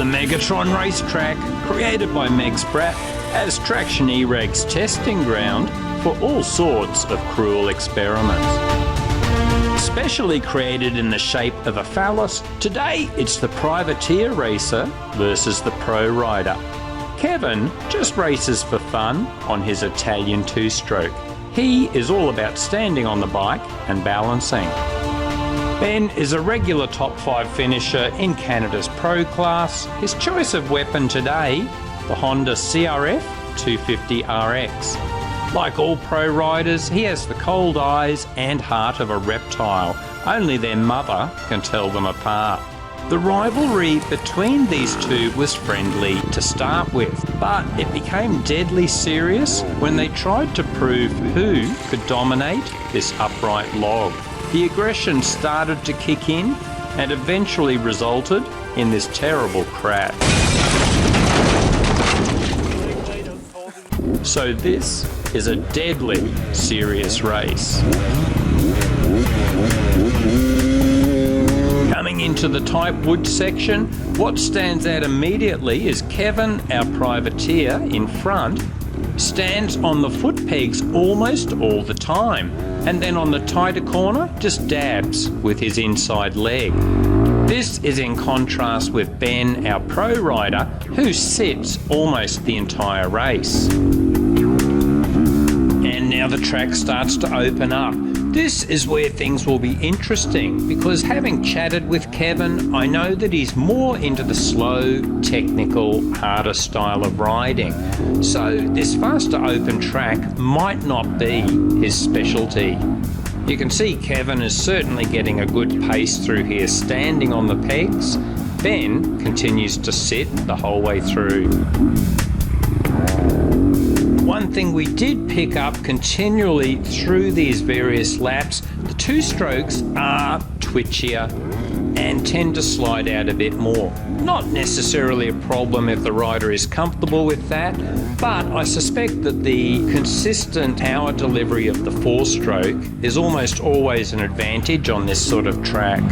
The Megatron racetrack, created by Megs Braap as Traction eRag's testing ground for all sorts of cruel experiments. Specially created in the shape of a phallus, today it's the privateer racer versus the pro rider. Kevan just races for fun on his Italian two-stroke. He is all about standing on the bike and balancing. Ben is a regular top 5 finisher in Canada's pro class. His choice of weapon today, the Honda CRF250RX. Like all pro riders, he has the cold eyes and heart of a reptile. Only their mother can tell them apart. The rivalry between these two was friendly to start with, but it became deadly serious when they tried to prove who could dominate this upright log. The aggression started to kick in and eventually resulted in this terrible crash. So this is a deadly serious race. Coming into the tight wood section, what stands out immediately is Kevan, our privateer in front, stands on the foot pegs almost all the time, and then on the tighter corner just dabs with his inside leg. This is in contrast with Ben, our pro rider, who sits almost the entire race. And now the track starts to open up. This is where things will be interesting, because having chatted with Kevan, I know that he's more into the slow, technical, harder style of riding. So this faster open track might not be his specialty. You can see Kevan is certainly getting a good pace through here, standing on the pegs. Ben continues to sit the whole way through. One thing we did pick up continually through these various laps, the two strokes are twitchier and tend to slide out a bit more. Not necessarily a problem if the rider is comfortable with that, but I suspect that the consistent power delivery of the four-stroke is almost always an advantage on this sort of track.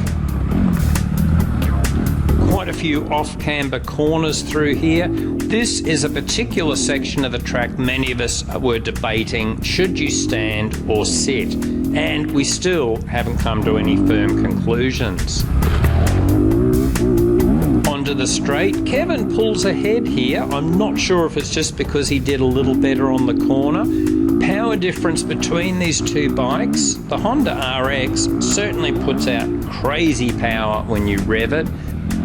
Quite a few off-camber corners through here. This is a particular section of the track many of us were debating, should you stand or sit? And we still haven't come to any firm conclusions. Onto the straight, Kevan pulls ahead here. I'm not sure if it's just because he did a little better on the corner. Power difference between these two bikes, the Honda RX certainly puts out crazy power when you rev it.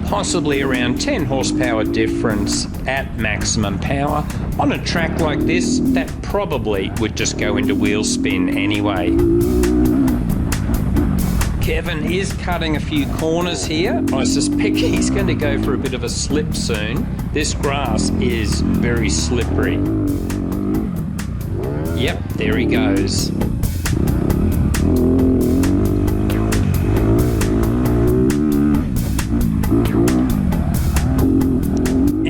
Possibly around 10 horsepower difference at maximum power. On a track like this, that probably would just go into wheel spin anyway. Kevan is cutting a few corners here. I suspect he's going to go for a bit of a slip soon. This grass is very slippery. Yep, there he goes.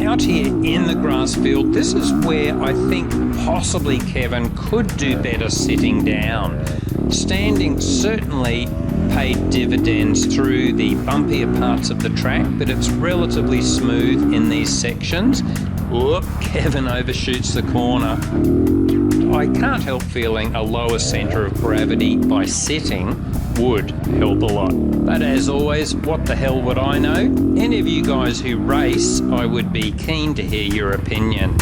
Out here in the grass field, this is where I think possibly Kevan could do better sitting down. Standing certainly paid dividends through the bumpier parts of the track, but it's relatively smooth in these sections. Whoop, Kevan overshoots the corner. I can't help feeling a lower centre of gravity by sitting would help a lot. But as always, what the hell would I know? Any of you guys who race, I would be keen to hear your opinion.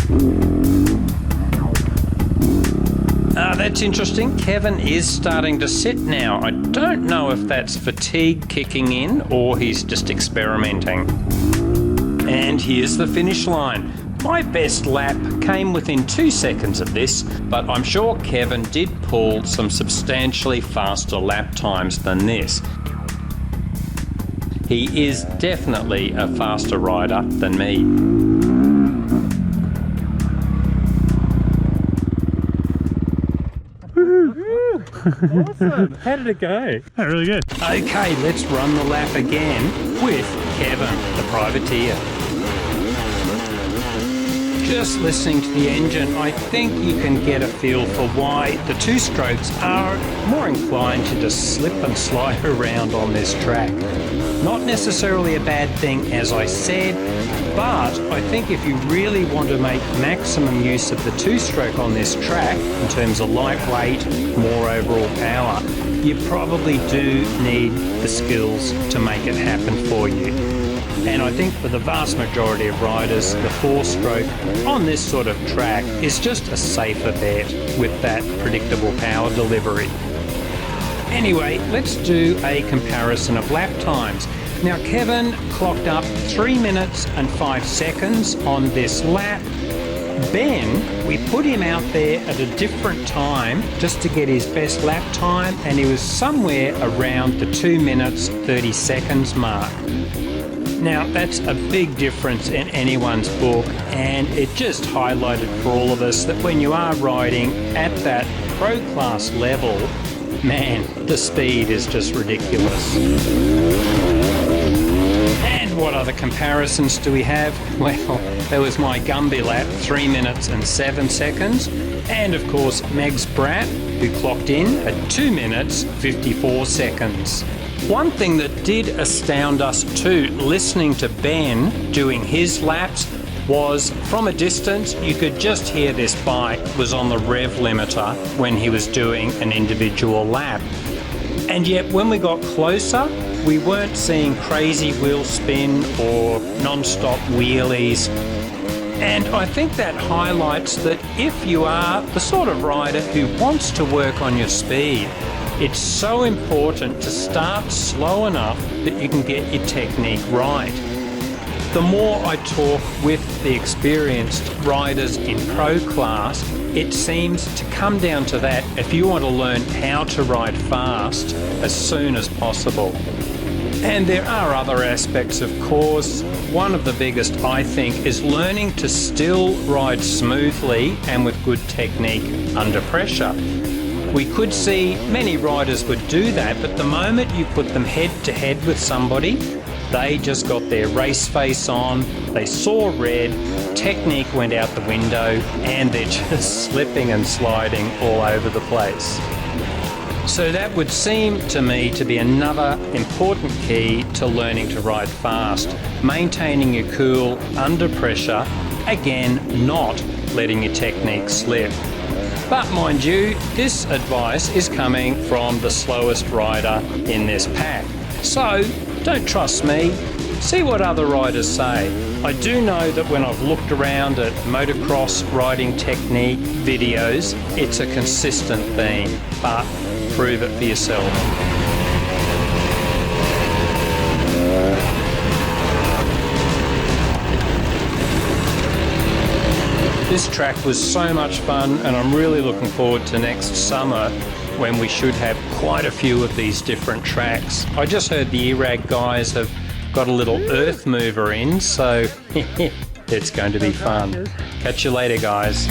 That's interesting. Kevan is starting to sit now. I don't know if that's fatigue kicking in or he's just experimenting. And here's the finish line. My best lap came within 2 seconds of this, but I'm sure Kevan did pull some substantially faster lap times than this. He is definitely a faster rider than me. Awesome. How did it go? Oh, really good. Okay, let's run the lap again with Kevan, the privateer. Just listening to the engine, I think you can get a feel for why the two strokes are more inclined to just slip and slide around on this track. Not necessarily a bad thing, as I said, but I think if you really want to make maximum use of the two-stroke on this track, in terms of lightweight, more overall power, you probably do need the skills to make it happen for you. And I think for the vast majority of riders, the four-stroke on this sort of track is just a safer bet with that predictable power delivery. Anyway, let's do a comparison of lap times. Now, Kevan clocked up 3 minutes and 5 seconds on this lap. Ben, we put him out there at a different time just to get his best lap time, and he was somewhere around the 2 minutes 30 seconds mark. Now, that's a big difference in anyone's book, and it just highlighted for all of us that when you are riding at that pro class level, man, the speed is just ridiculous. And what other comparisons do we have? Well, there was my Gumby lap, 3 minutes and 7 seconds, and of course Megs Braap, who clocked in at 2 minutes 54 seconds. One thing that did astound us too, listening to Ben doing his laps, was from a distance you could just hear this bike was on the rev limiter when he was doing an individual lap. And yet when we got closer, we weren't seeing crazy wheel spin or non-stop wheelies. And I think that highlights that if you are the sort of rider who wants to work on your speed, it's so important to start slow enough that you can get your technique right. The more I talk with the experienced riders in pro class, it seems to come down to that if you want to learn how to ride fast as soon as possible. And there are other aspects, of course. One of the biggest, I think, is learning to still ride smoothly and with good technique under pressure. We could see many riders would do that, but the moment you put them head to head with somebody, they just got their race face on, they saw red, technique went out the window, and they're just slipping and sliding all over the place. So that would seem to me to be another important key to learning to ride fast. Maintaining your cool under pressure, again, not letting your technique slip. But mind you, this advice is coming from the slowest rider in this pack. So don't trust me, see what other riders say. I do know that when I've looked around at motocross riding technique videos, it's a consistent theme, but prove it for yourself. This track was so much fun, and I'm really looking forward to next summer when we should have quite a few of these different tracks. I just heard the eRag guys have got a little earth mover in, so it's going to be fun. Catch you later, guys.